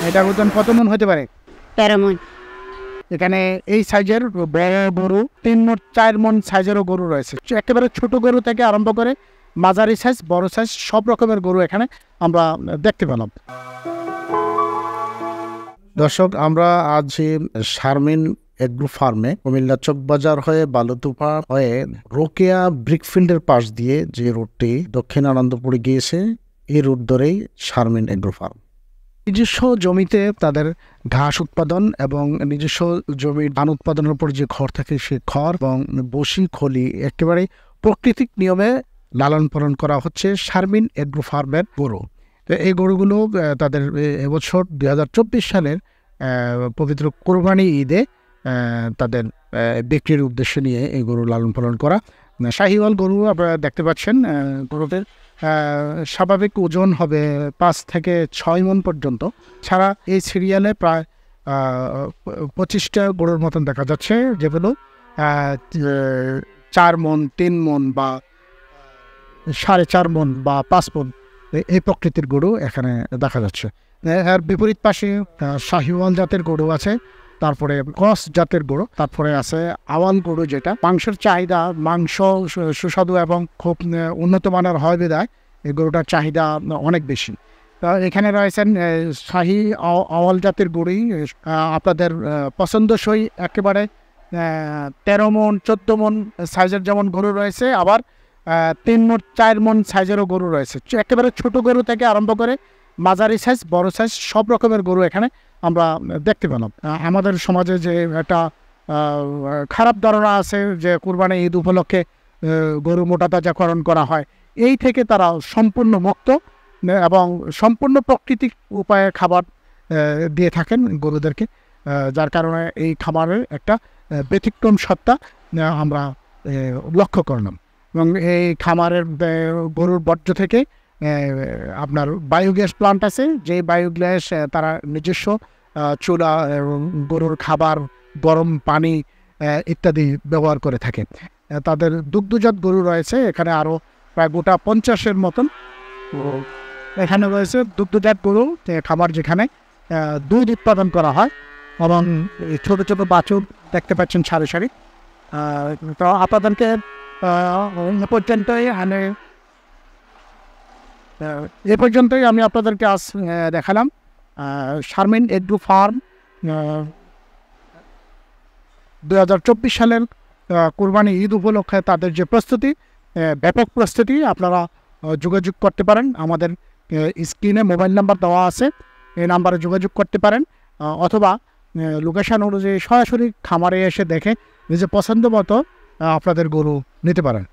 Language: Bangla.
এটার ওজন কত মন হতে পারে? 13 মণ। এখানে এই সাইজের বড় গরু 3 মণ 4 মণ সাইজেরও গরু রয়েছে। একেবারে ছোট গরু থেকে আরম্ভ করে মাঝারি সাইজ, বড় সাইজ সব রকমের গরু এখানে আমরা দেখতে পেলাম। দর্শক, আমরা আজ শারমিন এগ্রো ফার্মে কুমিল্লা চকবাজার হয়ে বালুতুপা হয়ে রোকেয়া ব্রিকফিল্ডের পাশ দিয়ে যে রুটটি দক্ষিণ আনন্দপুরে গিয়েছে, এই রুট ধরেই শারমিন এগ্রো ফার্ম। নিজস্ব জমিতে তাদের ঘাস উৎপাদন এবং নিজস্ব জমির ধান উৎপাদনের উপর যে খড় থাকে সেই খড় এবং বসি খলি একেবারে প্রাকৃতিক নিয়মে লালন পালন করা হচ্ছে শারমিন এগ্রো ফার্মের গরু। তো এই গরুগুলো তাদের এবছর 2024 সালের পবিত্র কোরবানি ঈদে তাদের বিক্রির উদ্দেশ্য নিয়ে এই গরু লালন পালন করা। শাহিওয়াল গরু আপনারা দেখতে পাচ্ছেন, গরুদের স্বাভাবিক ওজন হবে 5 থেকে 6 মণ পর্যন্ত। ছাড়া এই সিরিয়ালে প্রায় 25টা গরুর মতন দেখা যাচ্ছে, যেগুলো 4 মণ, 3 মণ বা 4.5 মণ বা 5 মণ এই প্রকৃতির গরু এখানে দেখা যাচ্ছে। এর বিপরীত পাশে শাহিওয়াল জাতের গরু আছে, তারপরে ক্রস জাতের গরু, তারপরে আছে আওয়াল গরু, যেটা মাংসের চাহিদা, মাংস সুস্বাদু এবং খুব উন্নত মানের হয় বিধায় এই গরুটার চাহিদা অনেক বেশি। এখানে রয়েছেন শাহি আওয়াল জাতের গরুই আপনাদের পছন্দসই একেবারে 13 মণ 14 মণ সাইজের যেমন গরু রয়েছে, আবার 3 মণ 4 মণ সাইজেরও গরু রয়েছে। একেবারে ছোট গরু থেকে আরম্ভ করে মাঝারি সাইজ, বড় সাইজ সব রকমের গরু এখানে আমরা দেখতে পেলাম। আমাদের সমাজে যে একটা খারাপ ধারণা আছে যে কুরবানি ঈদ উপলক্ষে গরু মোটা তাজাকরণ করা হয়, এই থেকে তারা সম্পূর্ণ মুক্ত এবং সম্পূর্ণ প্রাকৃতিক উপায়ে খাবার দিয়ে থাকেন গরুদেরকে, যার কারণে এই খাবারের একটা ব্যতিক্রম সত্তা আমরা লক্ষ্য করলাম। এবং এই খামারের গরুর বর্জ্য থেকে আপনার বায়োগ্যাস প্লান্ট আছে, যে বায়োগ্যাস তারা নিজস্ব চুলা, গরুর খাবার, গরম পানি ইত্যাদি ব্যবহার করে থাকে। তাদের দুগ্ধজাত গরু রয়েছে এখানে আরও প্রায় গোটা 50-এর মতন। এখানে রয়েছে দুগ্ধজাত গরু খামার, যেখানে দুধ উৎপাদন করা হয় এবং ছোটো ছোটো বাছুর দেখতে পাচ্ছেন সারি সারি। তো আপনাদেরকে এ পর্যন্তই আমি আপনাদেরকে আজ দেখালাম শারমিন এগ্রো ফার্ম 2024 সালের কুরবানি ঈদ উপলক্ষে তাদের যে প্রস্তুতি, ব্যাপক প্রস্তুতি। আপনারা যোগাযোগ করতে পারেন, আমাদের স্ক্রিনে মোবাইল নাম্বার দেওয়া আছে, এই নাম্বারে যোগাযোগ করতে পারেন, অথবা লোকেশান অনুযায়ী সরাসরি খামারে এসে দেখে নিজের পছন্দ মতো আপনাদের গরু নিতে পারেন।